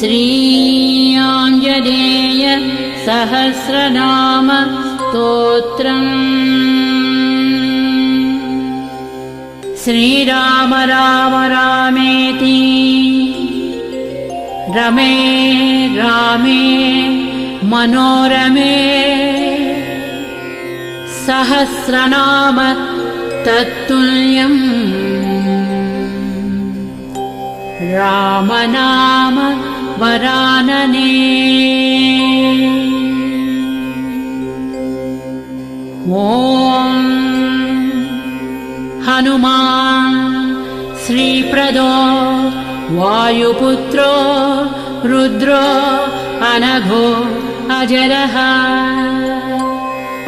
श्रीआञ्जनेय सहस्रनाम स्तोत्रम्। श्रीराम राम रामेति रमे रामे मनोरमे सहस्रनाम तत्तुल्यम्। रामनाम वरानने। ॐ हनुमान् श्रीप्रदो वायुपुत्रो रुद्रो अनघो अजरः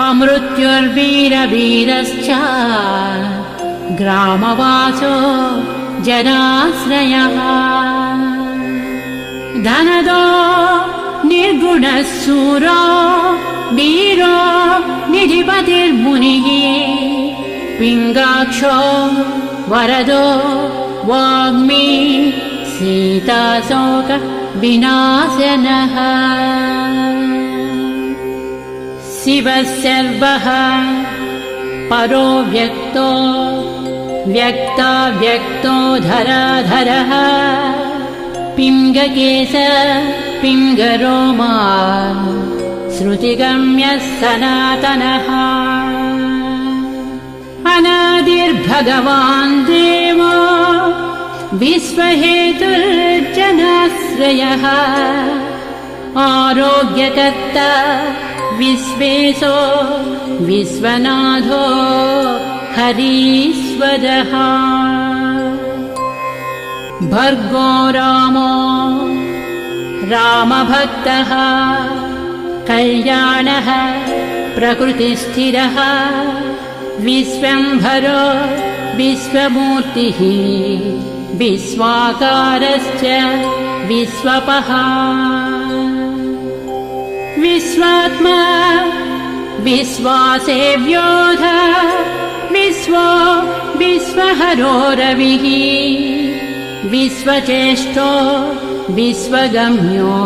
अमृत्युर्वीरवीरश्च ग्रामवासो जनाश्रयः। धनदो निर्गुणः शूरो वीरो निधिपतिर्मुनिः। पिङ्गाक्षो वरदो वाग्मी सीताशोक विनाशनः। शिवः सर्वः परो व्यक्तो व्यक्ताव्यक्तो धराधरः। पिङ्गकेश पिङ्गरोमा श्रुतिगम्यः सनातनः। अनादिर्भगवान् देवो विश्वहेतुर्जनाश्रयः। आरोग्यकर्ता विश्वेशो विश्वनाथो हरीश्वरः। भर्गो रामो रामभक्तः कल्याणः प्रकृतिस्थिरः। विश्वम्भरो विश्वमूर्तिः विश्वाकारश्च विश्वपः। विश्वात्मा विश्वासेव्योऽध विश्वो विश्वहरो रविः। विश्वचेष्टो विश्वगम्यो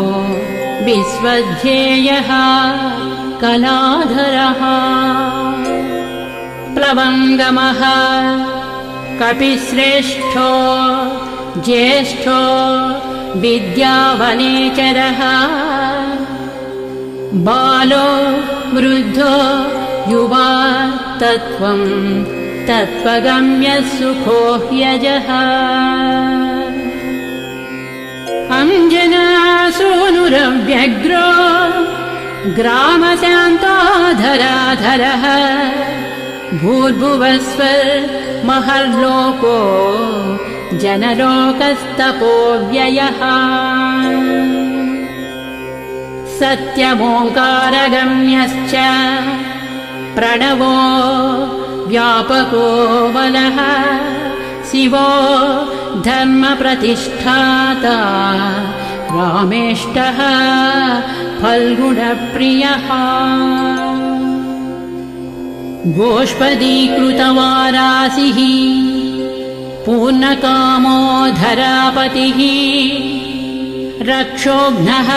विश्वध्येयः कलाधरः। प्लवङ्गमः कपिश्रेष्ठो ज्येष्ठो विद्यावनेचरः। बालो वृद्धो युवा तत्त्वं तत्त्वगम्यः सुखो ह्यजः। अञ्जनासूनुरव्यग्रो ग्रामशान्तो धराधरः। भूर्भुवस्वर्महर्लोको जनलोकस्तपोव्ययः। सत्यमोङ्कारगम्यश्च प्रणवो व्यापको बलः। शिवो धर्मप्रतिष्ठाता रामेष्टः फल्गुणप्रियः। गोष्पदीकृतवारासिः पूर्णकामो धरापतिः। रक्षोघ्नः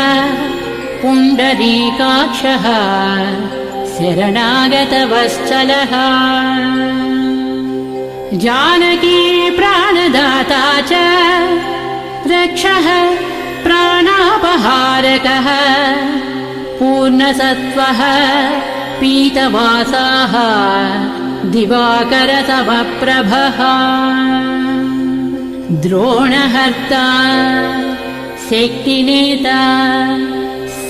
पुण्डरीकाक्षः शरणागतवत्सलः। जानकी प्राणदाता च रक्षः प्राणापहारकः। पूर्णसत्त्वः पीतवासाः दिवाकरतमप्रभः। द्रोणहर्ता शक्तिनेता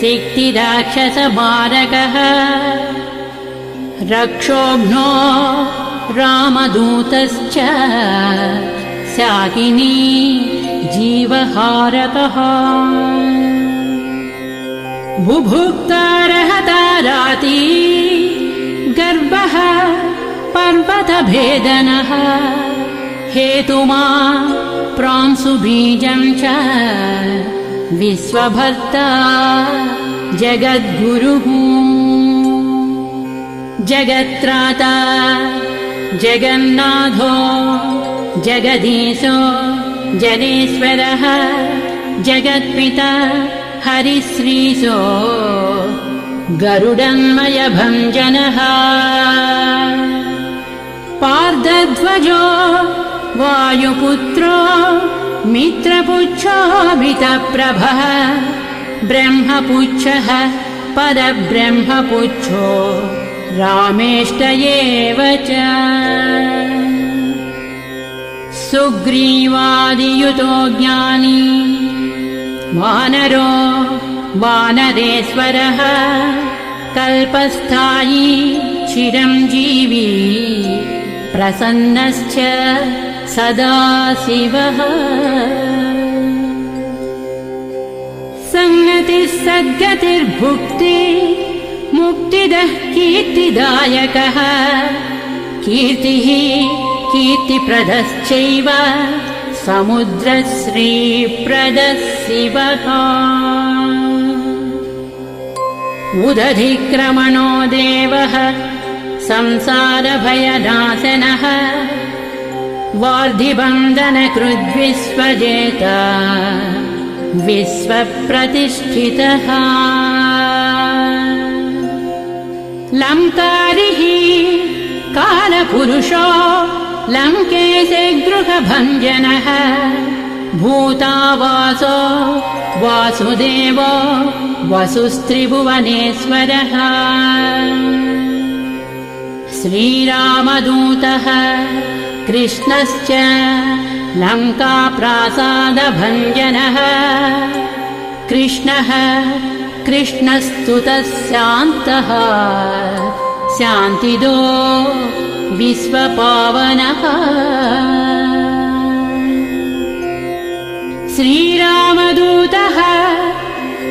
शक्तिराक्षसमारकः। रक्षोघ्नो रामदूतश्च शाकिनी जीवहारकः। बुभुक्तारहता राती गर्भः पर्वतभेदनः। हेतुमा प्रांशुबीजं च विश्वभर्ता जगद्गुरुः। जगत्राता जगन्नाथो जगदीशो जनेश्वरः। जगत्पिता हरिश्रीशो गरुडन्मयभञ्जनः पार्दध्वजो वायुपुत्रो मित्रपुच्छोऽमितप्रभः ब्रह्मपुच्छः परब्रह्मपुच्छो रामेष्ट एव च सुग्रीवादियुतो ज्ञानी वानरो वानरेश्वरः कल्पस्थायी चिरञ्जीवी प्रसन्नश्च सदा शिवः सन्नतिः सद्गतिर्भुक्ति मुक्तिदः कीर्तिदायकः कीर्तिः कीर्तिप्रदश्चैव समुद्रश्रीप्रदः शिवः उदधिक्रमणो देवः संसारभयनाशनः वार्धिबन्धनकृद्विश्वजेता विश्वप्रतिष्ठितः लङ्कारिः कालपुरुषो लङ्केशे गृहभञ्जनः भूतावासो वासुदेवो वसुस्त्रिभुवनेश्वरः श्रीरामदूतः कृष्णश्च लङ्काप्रासादभञ्जनः कृष्णः कृष्णस्तुतः शान्तः शान्तिदो विश्वपावनः श्रीरामदूतः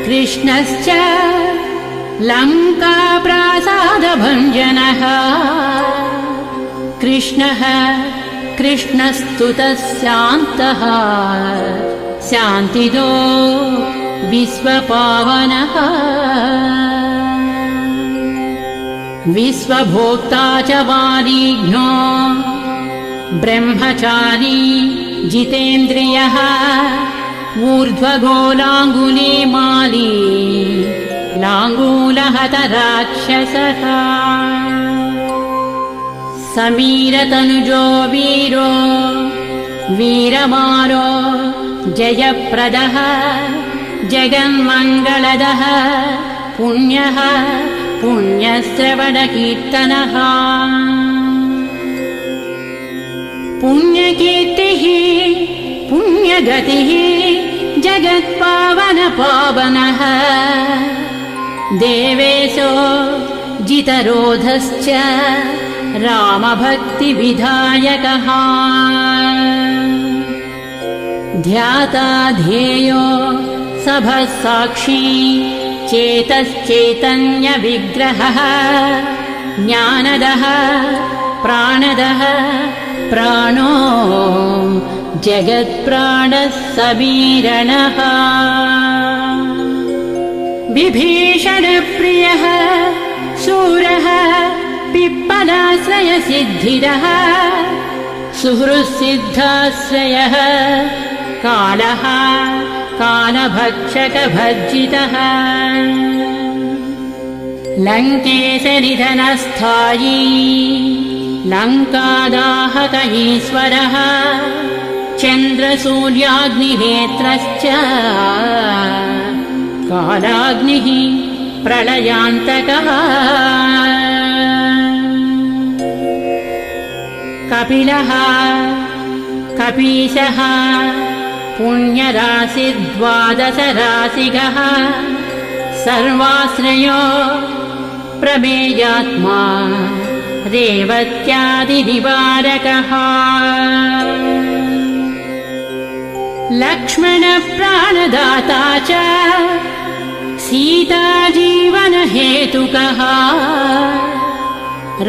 कृष्णश्च लङ्काप्रासादभञ्जनः कृष्णः कृष्णस्तुतः शान्तः शान्तिदो विश्वपावनः विश्वभोक्ता च वारिघ्नो ब्रह्मचारी जितेन्द्रियः ऊर्ध्वगोलाङ्गुलीमाली लाङ्गूलहतराक्षसः समीरतनुजो वीरो वीरमारो जयप्रदः जगन्मङ्गलदः पुण्यः पुण्यश्रवणकीर्तनः पुण्यकीर्तिः पुण्यगतिः जगत्पावनपावनः देवेशो जितरोधश्च रामभक्तिविधायकः ध्याता ध्येयो सभः साक्षी चेतश्चैतन्यविग्रहः ज्ञानदः प्राणदः प्राणो जगत्प्राणः समीरणः विभीषणप्रियः शूरः पिप्पलाश्रयसिद्धिरः सुहृत्सिद्धाश्रयः कालः कालभक्षकभर्जितः लङ्केशनिधनस्थायी लङ्कादाहक ईश्वरः चन्द्रसूर्याग्निनेत्रश्च कालाग्निः प्रलयान्तकः कपिलः कपीशः पुण्यराशिर्द्वादशराशिगः सर्वाश्रयो प्रमेयात्मा रेवत्यादिनिवारकः लक्ष्मणप्राणदाता च सीताजीवनहेतुकः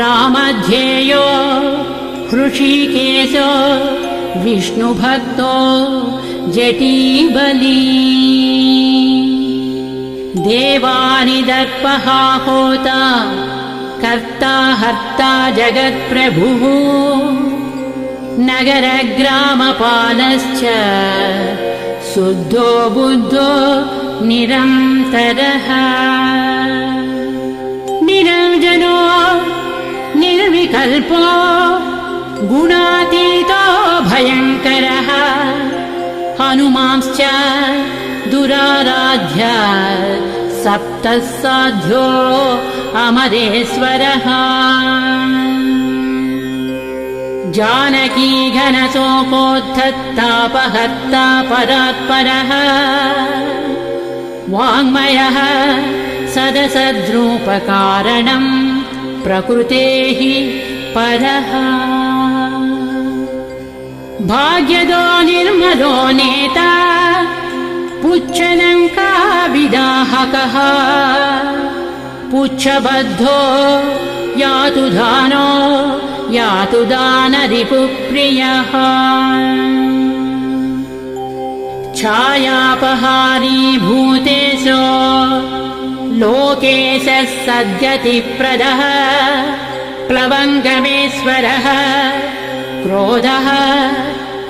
रामध्येयो हृषीकेशो विष्णुभक्तो जटीबली देवानिदर्पः होता कर्ता हर्ता जगत्प्रभुः नगरग्रामपालश्च शुद्धो बुद्धो निरन्तरः निरञ्जनो निर्विकल्पो गुणातीतो भयङ्करः हनुमांश्च दुराराध्य सप्तः साध्यो अमरेश्वरः जानकी घनशोकोत्थतापहर्ता परात्परः वाङ्मयः सदसद्रूपकारणम् प्रकृतेः परः भाग्यदो निर्मलो नेता पुच्छलङ्काविदाहकः पुच्छबद्धो यातु दानो यातु दानरिपुप्रियः छायापहारी भूतेशो लोकेशः सद्गतिप्रदः प्लवङ्गमेश्वरः क्रोधः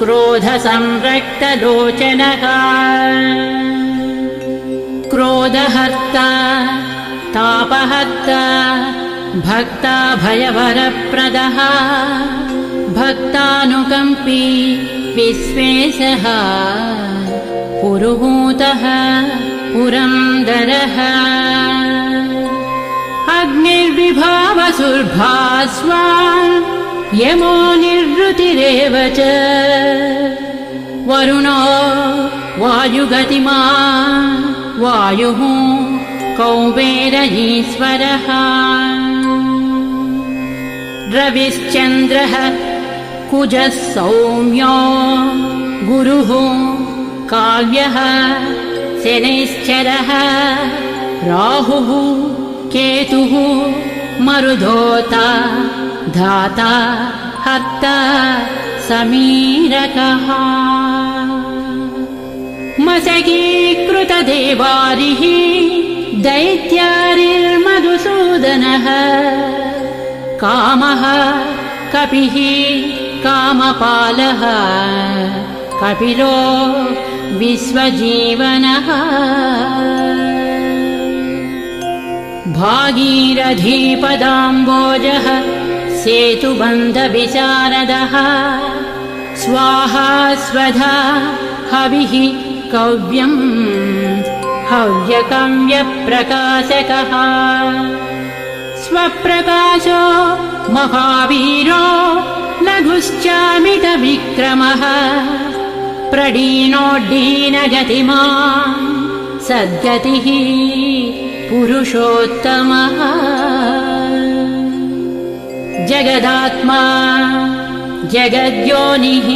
क्रोधसंरक्तलोचनः क्रोधहर्ता तापहर्ता भक्ता भयवरप्रदः भक्तानुकम्पी विश्वेशः पुरुहूतः पुरन्दरः अग्निर्विभावसुर्भास्वान् यमो निर्वृतिरेव च वरुणो वायुगतिमान् वायुः कौबेरयीश्वरः रविश्चन्द्रः कुजः सौम्यो गुरुः काव्यः शनैश्चरः राहुः केतुः मरुधोता धाता हर्ता समीरकः मशकीकृतदेवारिः दैत्यारिर्मधुसूदनः कामः कपिः कामपालः कपिलो विश्वजीवनः भागीरथीपदाम्बोजः सेतुबन्धविशारदः स्वाहा स्वधा हविः कव्यम् हव्यकव्यप्रकाशकः स्वप्रकाशो महावीरो लघुश्चामितविक्रमः प्रडीनोड्डीनगतिमान् सद्गतिः पुरुषोत्तमः जगदात्मा जगद्योनिः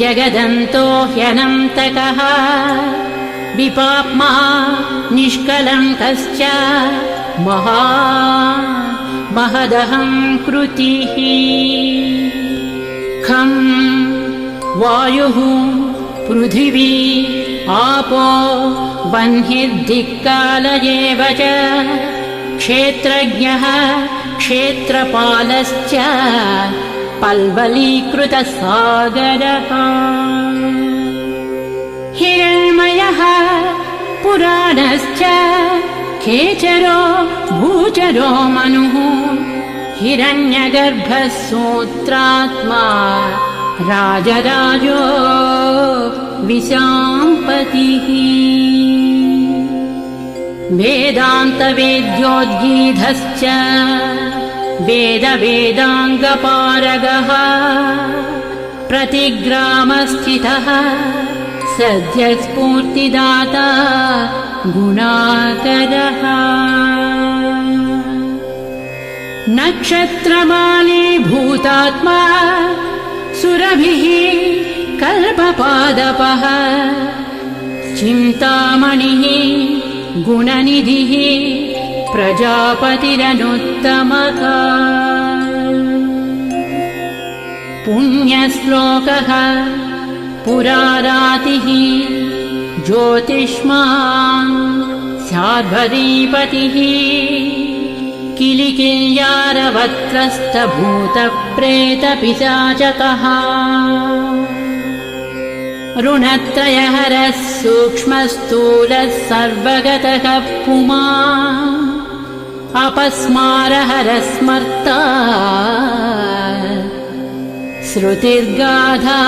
जगदन्तो ह्यनन्तकः विपाप्मा निष्कलङ्कश्च महदहं कृतिः खं वायुः पृथिवी आपो वह्निर्दिक्कालयेव च क्षेत्रज्ञः क्षेत्रपालश्च पल्वलीकृतसागरः हिरण्मयः पुराणश्च खेचरो भूचरो मनुः हिरण्यगर्भः सूत्रात्मा राजराजो विशाम्पतिः वेदान्तवेद्योद्गीधश्च वेदवेदाङ्गपारगः प्रतिग्रामस्थितः सद्यस्फूर्तिदाता गुणाकरः नक्षत्रमाली भूतात्मा सुरभिः कल्पपादपः चिन्तामणिः गुणनिधिः प्रजापतिरनुत्तमः पुण्यश्लोकः पुरारातिः ज्योतिष्मान् शार्वरीपतिः किलिकिल्यारवत्रस्तभूतप्रेतपिशाचकः ऋणत्रयहरः सूक्ष्मस्थूलः सर्वगतः पुमान् अपस्मारहरः स्मर्ता श्रुतिर्गाधा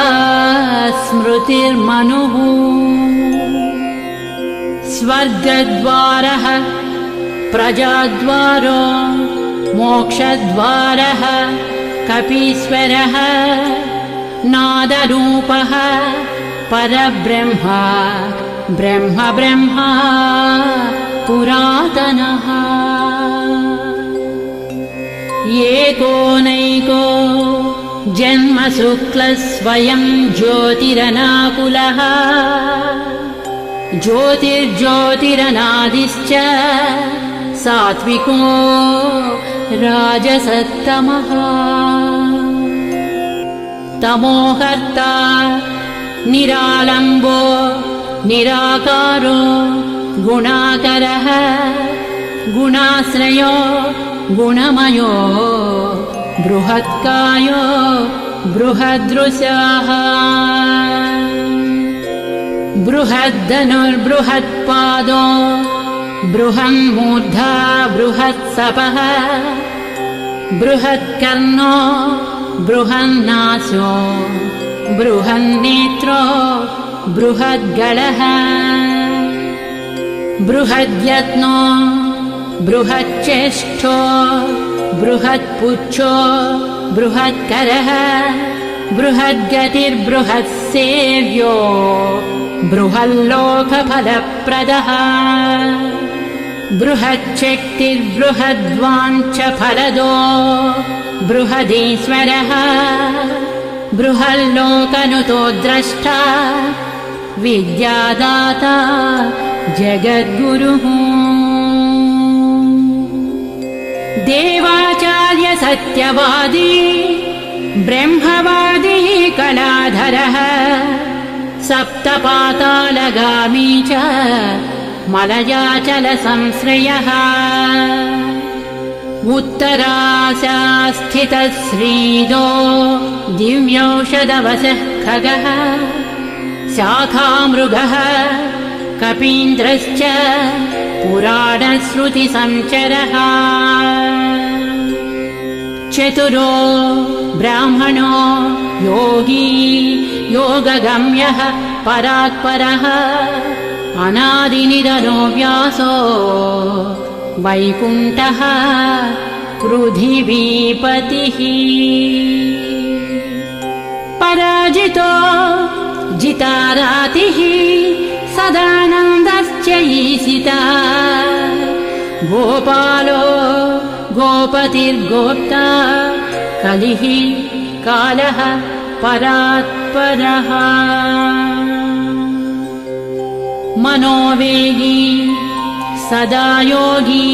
स्मृतिर्मनुः स्वर्गद्वारः प्रजाद्वारो मोक्षद्वारः कपीश्वरः नादरूपः परब्रह्म ब्रह्म ब्रह्मा पुरातनः एकोनैको जन्मशुक्लः स्वयं ज्योतिरनाकुलः ज्योतिर्ज्योतिरनादिश्च सात्विको राजसत्तमः तमोहर्ता निरालम्बो निराकारो गुणाकरः गुणाश्रयो गुणमयो बृहत्कायो बृहदृशः बृहद्दनुर्बृहत्पादो बृहन्मूर्धा बृहत्सपः बृहत्कर्णो बृहन्नासो बृहन्नेत्रो बृहद्गळः बृहद्यत्नो बृहच्चेष्टो बृहत्पुच्छो बृहत्करः बृहद्गतिर्बृहत्सेव्यो बृहल्लोकफलप्रदः बृहच्छक्तिर्बृहद्वाञ्छफलदो बृहदीश्वरः बृहल्लोकनुतो द्रष्टा विद्यादाता जगद्गुरुः देवाचार्य सत्यवादी ब्रह्मवादी कलाधरः सप्तपातालगामी च मलयाचलसंश्रयः उत्तरास्यास्थितः श्रीदो दिव्यौषधवशः खगः शाखामृगः कपीन्द्रश्च पुराणश्रुतिसञ्चरः चतुरो ब्राह्मणो योगी योगगम्यः परात्परः अनादिनिधनो व्यासो वैकुण्ठः पृथिवीपतिः पराजितो जितारातिः सदानन्दश्च ईशिता गोपालो गोपतिर्गोप्ता कलिः कालः परात्परः मनोवेगी सदा योगी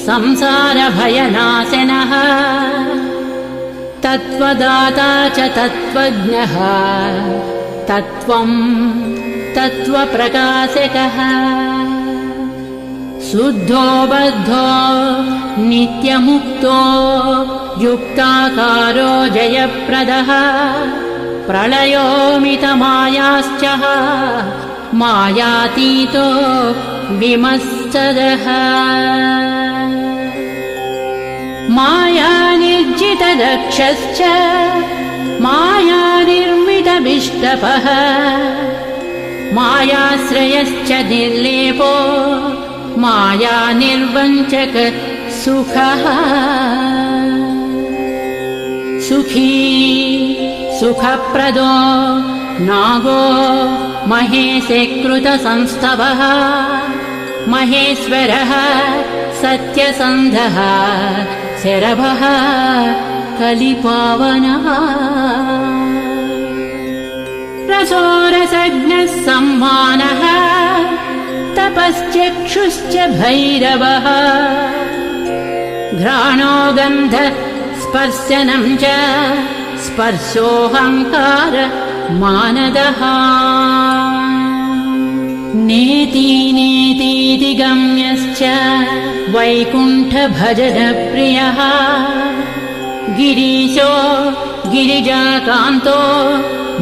संसारभयनाशनः तत्त्वदाता च तत्त्वज्ञः तत्त्वं तत्त्वप्रकाशकः शुद्धो बद्धो नित्यमुक्तो युक्ताकारो जयप्रदः प्रलयोमितमायाश्च मायातीतो विमत्सरः मायानिर्जितदक्षश्च मायानिर्मितविष्टपः मायाश्रयश्च निर्लेपो मायानिर्वञ्चक सुखः सुखी सुखप्रदो नागो महेशकृतसंस्तवः महेश्वरः सत्यसन्धः शरभः कलिपावनः रसोरसज्ञः सम्मानः तपश्चक्षुश्च भैरवः घ्राणो गन्ध स्पर्शनं च स्पर्शोऽहङ्कार मानदः नेति नेतीति गम्यश्च वैकुण्ठभजनप्रियः गिरीशो गिरिजाकान्तो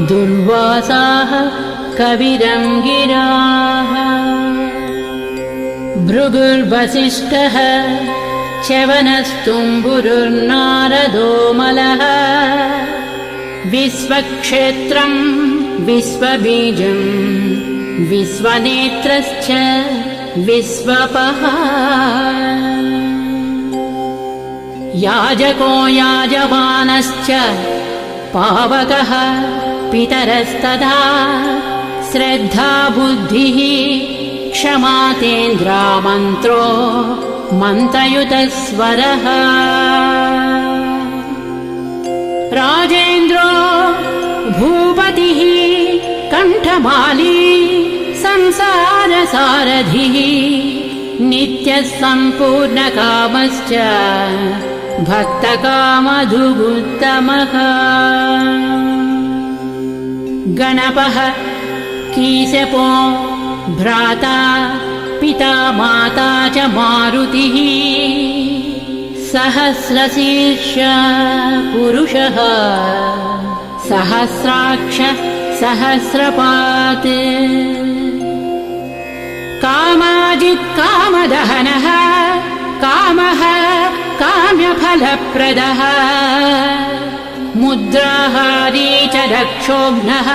दुर्वासाः कविरङ्गिराः भृगुर्वसिष्ठः च्यवनस्तुम्बुरुर्नारदो मलः विश्वक्षेत्रम् विश्वबीजम् विश्वनेत्रश्च विश्वपः याजको याजमानश्च पावकः पितरस्तथा श्रद्धा बुद्धिः क्षमा तेन्द्रा मन्त्रो मन्त्रयुतस्वरः राजेन्द्रो भूपतिः कण्ठमाली संसारसारथिः नित्यः सम्पूर्णकामश्च भक्तकामधुगुत्तमः गणपः कीशपो भ्राता पिता माता च मारुतिः सहस्रशीर्ष पुरुषः सहस्राक्ष सहस्रपात् कामाजित् कामदहनः कामः काम्यफलप्रदः मुद्राहारी च रक्षोघ्नः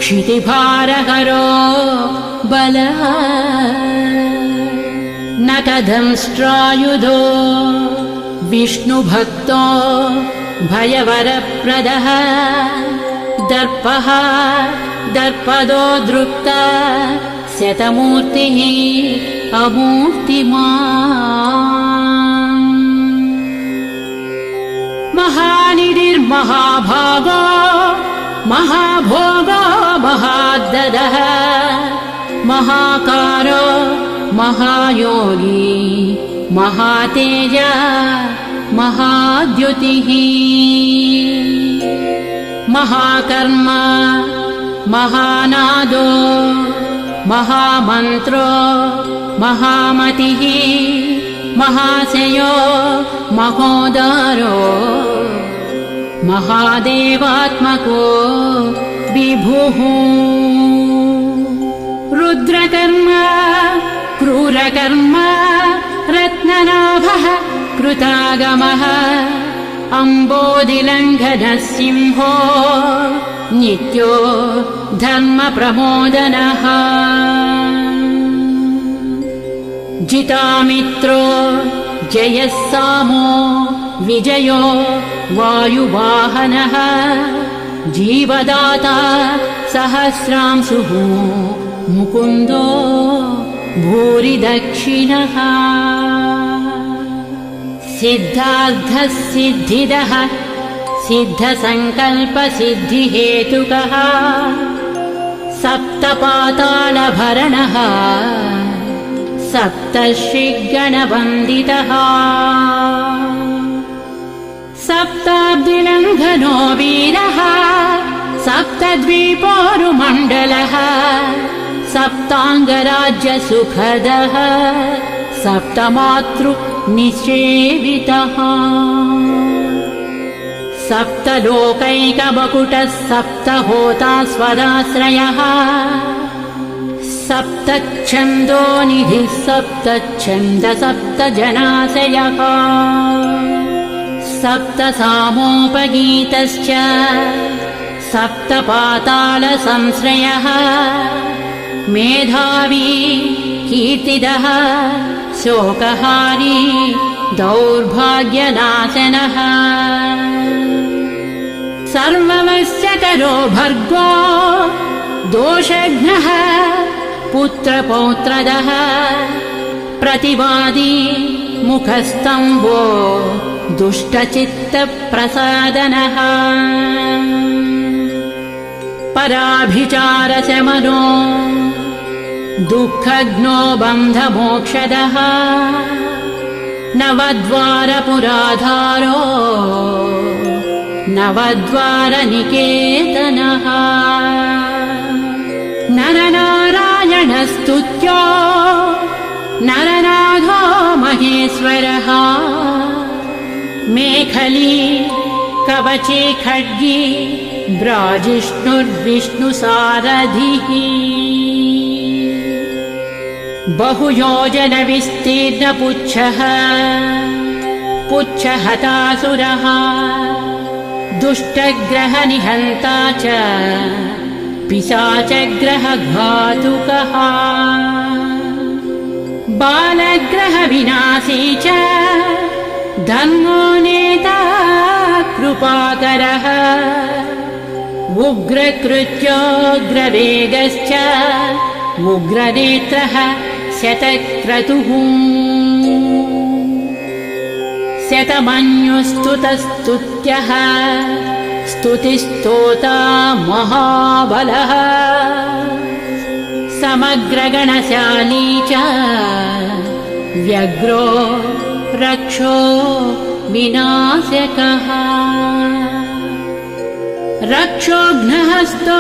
क्षितिभारहरो बलः न कदंष्ट्रायुधो विष्णुभक्तो भयवरप्रदः दर्पः दर्पदो दृप्ता शतमूर्तिः अमूर्तिमान् महानिधिर्महाभागो महाभोगो महाद्ददः महाकारो महायोगी महातेज महाद्युतिः महाकर्म महानादो महामन्त्रो महामतिः महाशयो महोदारो महादेवात्मको विभुः रुद्रकर्म क्रूरकर्म रत्ननाभः कृतागमः अम्बोधिलङ्घनः सिंहो नित्यो धर्मप्रमोदनः जितामित्रो जयः सामो विजयो वायुवाहनः जीवदाता सहस्रांशुः मुकुन्दो भूरिदक्षिणः सिद्धार्थः सिद्धिदः सिद्धसङ्कल्पसिद्धिहेतुकः सप्तपातालभरणः सप्तर्षिगणवन्दितः सप्ताब्दिलङ्घनो वीरः सप्तद्वीपोरुमण्डलः सप्ताङ्गराज्यसुखदः सप्तमातृनिषेवितः सप्तलोकैकवकुटः सप्तहोता स्वराश्रयः सप्तच्छन्दोनिधिः सप्तच्छन्द सप्तजनाशयः सप्तसामोपगीतश्च सप्तपातालसंश्रयः मेधावी कीर्तिदः शोकहारी दौर्भाग्यनाशनः सर्ववश्यकरो भर्गो दोषघ्नः पुत्रपौत्रदः प्रतिवादी मुखस्तम्भो दुष्टचित्तप्रसादनः पराभिचारशमनो दुःखघ्नो बन्धमोक्षदः नवद्वारपुराधारो नवद्वारनिकेतनः नरनारायणस्तुत्यो नरनाथो महेश्वरः मेखली कवचे खड्गी ब्राजिष्णुर्विष्णुसारथिः बहुयोजनविस्तीर्णपुच्छः पुच्छहतासुरः दुष्टग्रहनिहन्ता च पिशाचग्रहघातुकः बालग्रहविनाशी च धर्मो नेता कृपाकरः उग्रकृत्योग्रवेगश्च उग्रनेत्रः शतक्रतुः शतमन्युस्तुतस्तुत्यः स्तुतिस्तोता महाबलः समग्रगणशाली च व्यग्रो रक्षो विनाशकः रक्षोघ्नहस्तो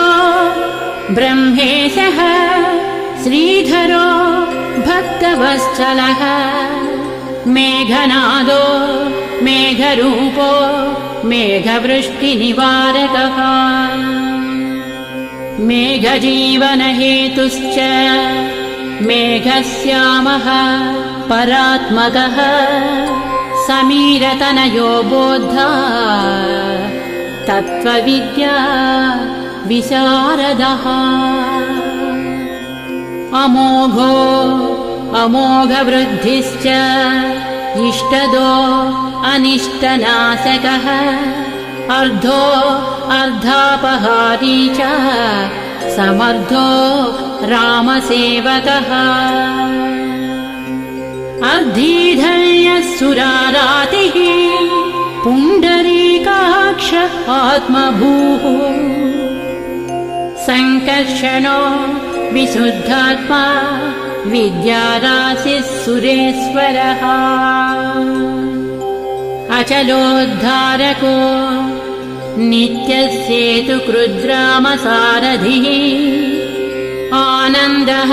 ब्रह्मेशः श्रीधरो भक्तवत्सलः मेघनादो मेघरूपो मेघवृष्टिनिवारकः मेघजीवनहेतुश्च मेघश्यामः परात्मकः समीरतनयो बोद्धा तत्त्वविद्या विशारदः अमोघो अमोघवृद्धिश्च इष्टदो अनिष्टनाशकः अर्धो अर्धापहारी च समर्थो रामसेवकः अर्धीधर्यसुरारातिः पुण्डरीकाक्ष आत्मभूः संकर्षणो विशुद्धात्मा विद्याराशिः सुरेश्वरः अचलोद्धारको नित्यसेतुकृद्रामसारथिः आनन्दः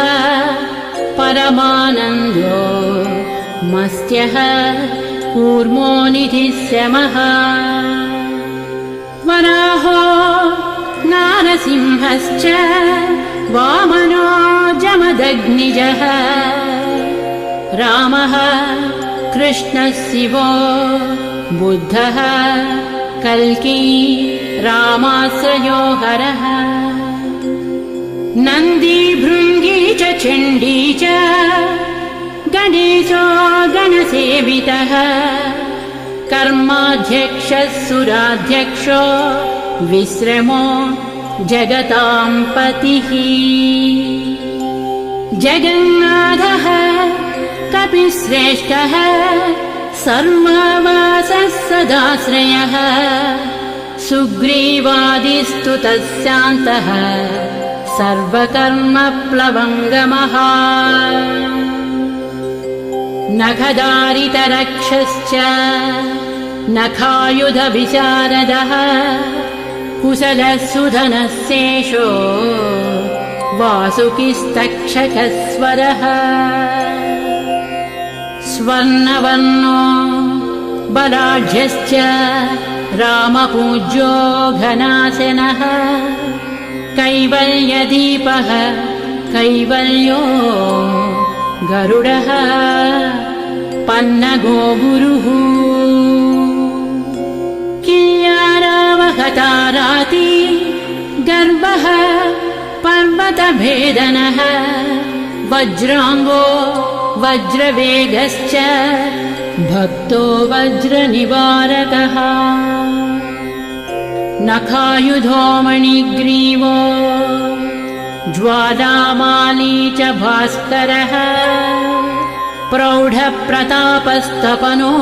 परमानन्दो मस्त्यः कूर्मो निधिशमः वराहो नारसिंहश्च वामनो जमदग्निजः रामः कृष्णः शिवो बुद्धः कल्की रामाश्रयो हरः नन्दी भृङ्गी च चण्डी च गणेशो गणसेवितः कर्माध्यक्षः सुराध्यक्षो विश्रमो जगतां पतिः जगन्नाथः कपिश्रेष्ठः सर्ववासः सदाश्रयः सुग्रीवादिस्तुतः शान्तः सर्वकर्मप्लवङ्गमः नखदारितरक्षश्च नखायुधविशारदः कुशलः सुधनः शेषो वासुकिस्तक्षकस्वरः स्वर्णवर्णो बलाढ्यश्च रामपूज्यो घनाशनः कैवल्यदीपः कैवल्यो गरुडः पन्नगो गुरुः किल्यारावहताराति गर्भः पर्वतभेदनः वज्राङ्गो वज्रवेगश्च भक्तो वज्रनिवारकः नखायुधो मणिग्रीवो ज्वालामाली च भास्करः प्रौढप्रतापस्तपनो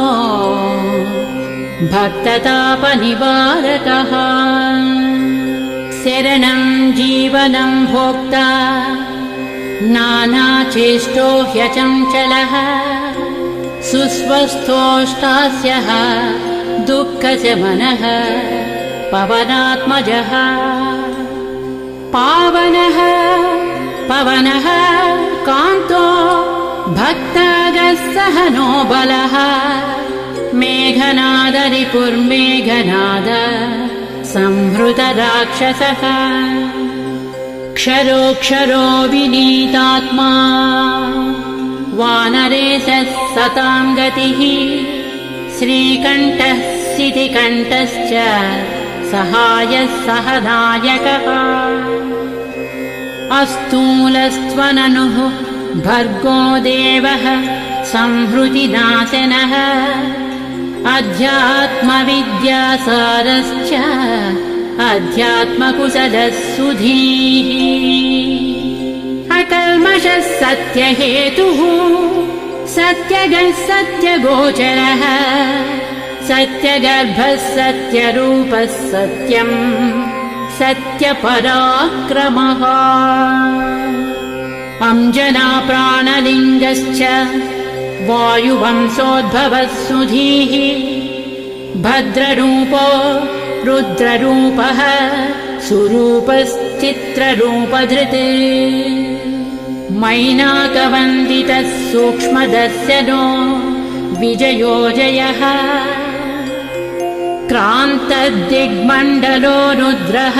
भक्ततापनिवारकः शरणं जीवनं भोक्ता नानाचेष्टो ह्यचञ्चलः सुस्वस्थोष्टास्यः दुःखशमनः पवनात्मजः पावनः पवनः कान्तो भक्तागस्सहनो बलः मेघनादरिपुर्मेघनाद स संहृतराक्षसः क्षरोक्षरो विनीतात्मा वानरेशः सतां गतिः श्रीकण्ठः सितिकण्ठश्च सहायः सहनायकः अस्तूलस्त्वननुः भर्गो देवः संहृतिनाशनः अध्यात्मविद्यासारश्च अध्यात्मकुशलः सुधीः अकल्मषः सत्यहेतुः सत्यगः सत्यगोचरः सत्यगर्भः सत्यरूपः सत्यम् सत्यपराक्रमः अंजनाप्राणलिङ्गश्च वायुवंशोद्भवः सुधीः भद्ररूपो रुद्ररूपः सुरूपश्चित्ररूपधृत् मैनाकवन्दितः सूक्ष्मदर्शनो विजयोजयः क्रान्तदिग्मण्डलो रुद्रः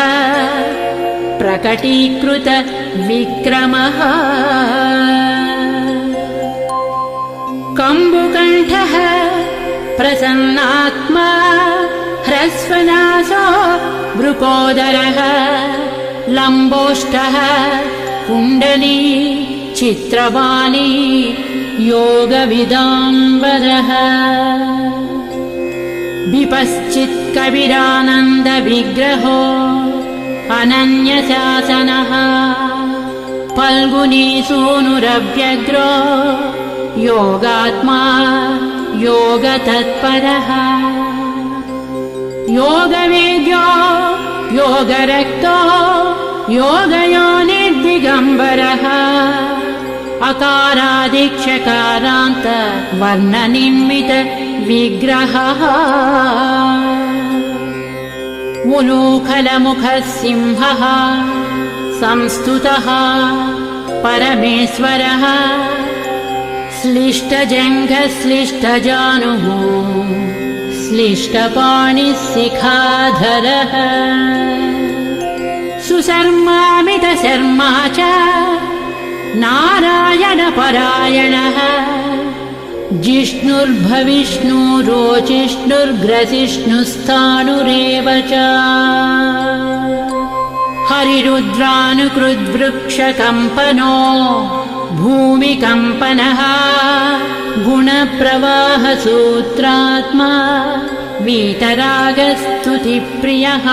प्रकटीकृत विक्रमः कम्बुकण्ठः प्रसन्नात्मा ह्रस्वनासो वृकोदरः लम्बोष्ठः कुण्डली चित्रवाली योगविदाम्बरः विपश्चित्कविरानन्दविग्रहो अनन्यशासनः फल्गुनीसूनुरव्यग्रो योगात्मा योगतत्परः योगवेद्यो योगरक्तो योगयोनिर्दिगम्बरः अकारादिक्षकारान्त वर्णनिर्मित विग्रहः उलूखलमुखः सिंहः संस्तुतः परमेश्वरः श्लिष्टजङ्घः श्लिष्टजानुः श्लिष्टपाणिः शिखाधरः सुशर्मामितशर्मा च नारायणपरायणः जिष्णुर्भविष्णुरोचिष्णुर्ग्रसिष्णुस्थाणुरेव च हरिरुद्रानुकृद्वृक्षकम्पनो भूमिकम्पनः गुणप्रवाहसूत्रात्मा वीतरागस्तुतिप्रियः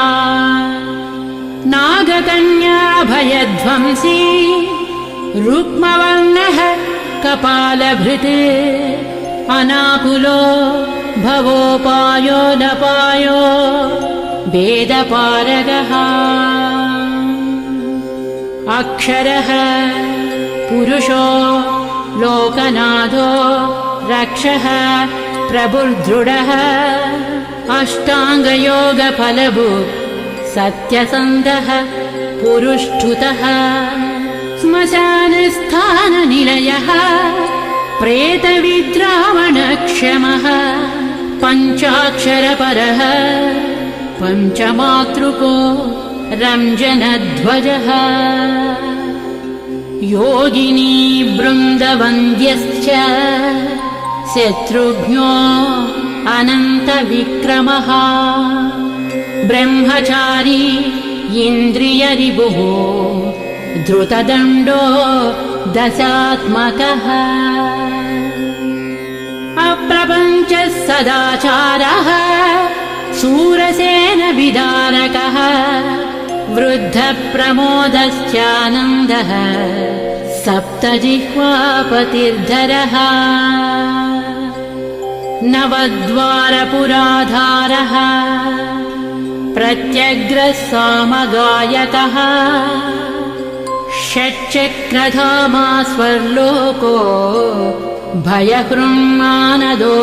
नागकन्याभयध्वंसी रुक्मवर्णः कपालभृत् अनाकुलो भवोपायो नपायो वेदपारगः अक्षरः पुरुषो लोकनाथो रक्षः प्रभुर्दृढः अष्टाङ्गयोगफलभु सत्यसन्धः पुरुष्ठुतः श्मशानस्थाननिलयः प्रेतविद्रावणक्षमः पञ्चाक्षरपरः पञ्चमातृको रञ्जनध्वजः योगिनी बृन्दवन्द्यश्च शत्रुघ्नो अनन्तविक्रमः ब्रह्मचारी इन्द्रियरिपुः धृतदण्डो दशात्मकः अप्रपञ्चः सदाचारः शूरसेनविदारकः वृद्धप्रमोदश्चानन्दः सप्तजिह्वापतिर्धरः नवद्वारपुराधारः प्रत्यग्रः सामगायकः षट्चक्रधामा स्वर्लोको भयहृन्मानदो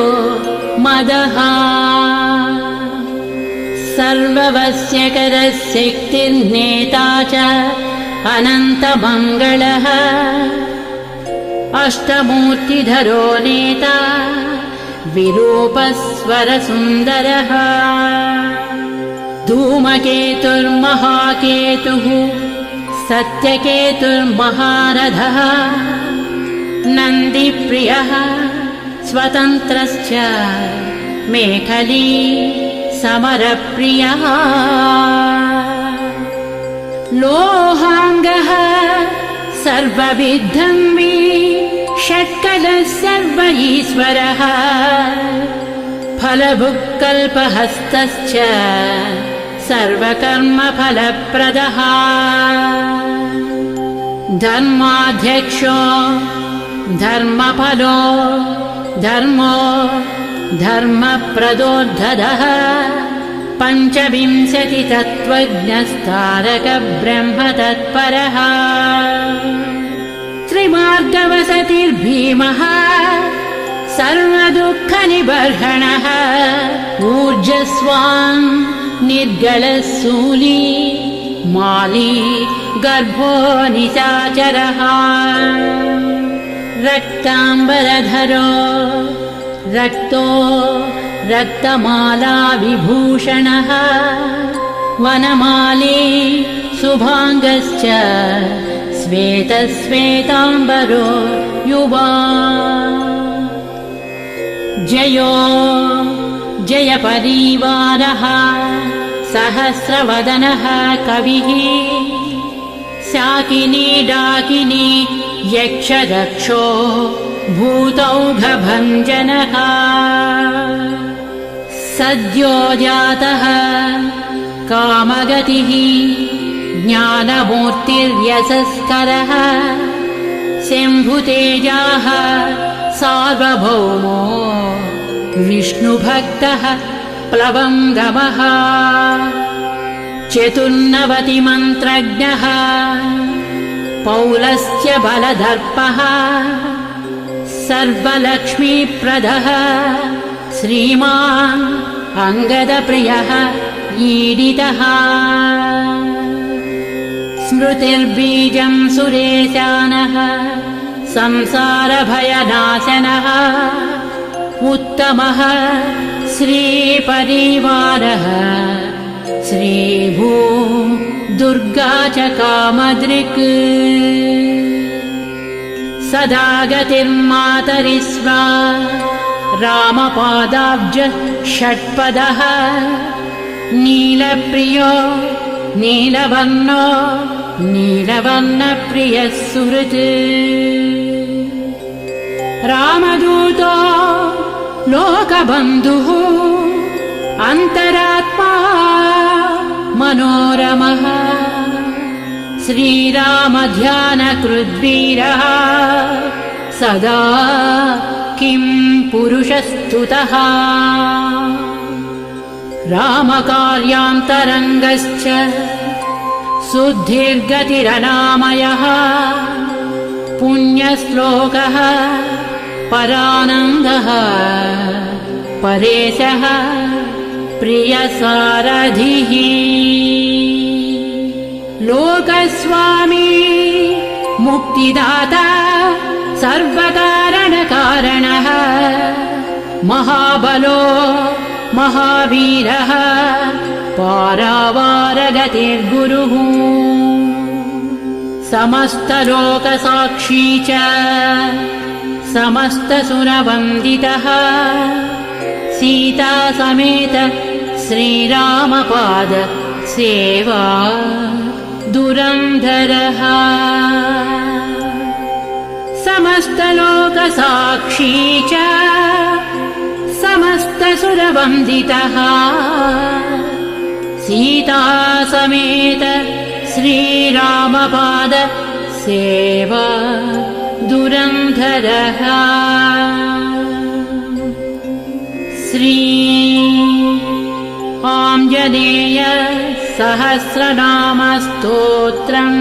मदः सर्ववश्यकरः शक्तिर्नेता च अनन्तमङ्गलः अष्टमूर्तिधरो नेता विरूपस्वरसुन्दरः धूमकेतुर्महाकेतुः सत्यकेतुर्महारथः नन्दिप्रियः स्वतन्त्रश्च मेखली समरप्रियः लोहाङ्गः सर्वविद्धन्वी षट्कलः सर्व ईश्वरः फलभुक्कल्पहस्तश्च सर्वकर्मफलप्रदः धर्माध्यक्षो धर्मफलो धर्मो धर्मप्रदोद्धतः पञ्चविंशतितत्त्वज्ञस्तारकब्रह्म तत्परः त्रिमार्गवसतिर्भीमः सर्वदुःखनिबर्हणः ऊर्जस्वान् निर्गलशूली माली गर्भो निशाचरः रक्ताम्बरधरो रक्तो रक्तमाला विभूषणः वनमाली शुभाङ्गश्च श्वेतश्वेताम्बरो युवा जयो जयपरिवारः सहस्रवदनः कविः शाकिनी डाकिनी यक्षरक्षो भूतौघभञ्जनः सद्यो जातः कामगतिः ज्ञानमूर्तिर्यशस्करः शम्भुतेजाः सार्वभौमो विष्णुभक्तः प्लवङ्गमः चतुर्नवतिमन्त्रज्ञः पौलस्त्य बलदर्पः सर्वलक्ष्मीप्रदः श्रीमान् अङ्गदप्रियः ईडितः स्मृतिर्बीजं सुरेशानः संसारभयनाशनः उत्तमः श्रीपरिवारः श्रीभू दुर्गा च कामदृक् सदा गतिर्मातरिस्वा रामपादाब्ज षट्पदः नीलप्रियो नीलवर्णो नीलवर्णप्रियः सुहृत् रामदूतो लोकबन्धुः अन्तरात्मा मनोरमः श्रीरामध्यानकृद्वीरः सदा किं पुरुषस्तुतः रामकार्यान्तरङ्गश्च शुद्धिर्गतिरनामयः पुण्यश्लोकः परानन्दः परेशः प्रियसारथिः लोकस्वामी मुक्तिदाता सर्वकारणकारणः महाबलो महावीरः पारावारगतिर्गुरुः समस्तलोकसाक्षी च समस्तसुरवन्दितः सीता समेत श्रीरामपाद सेवा दुरन्धरः समस्तलोकसाक्षी च समस्तसुरवन्दितः सीता समेत श्रीरामपाद सेवा दुरन्धरः श्री आञ्जनेय सहस्रनामस्तोत्रम्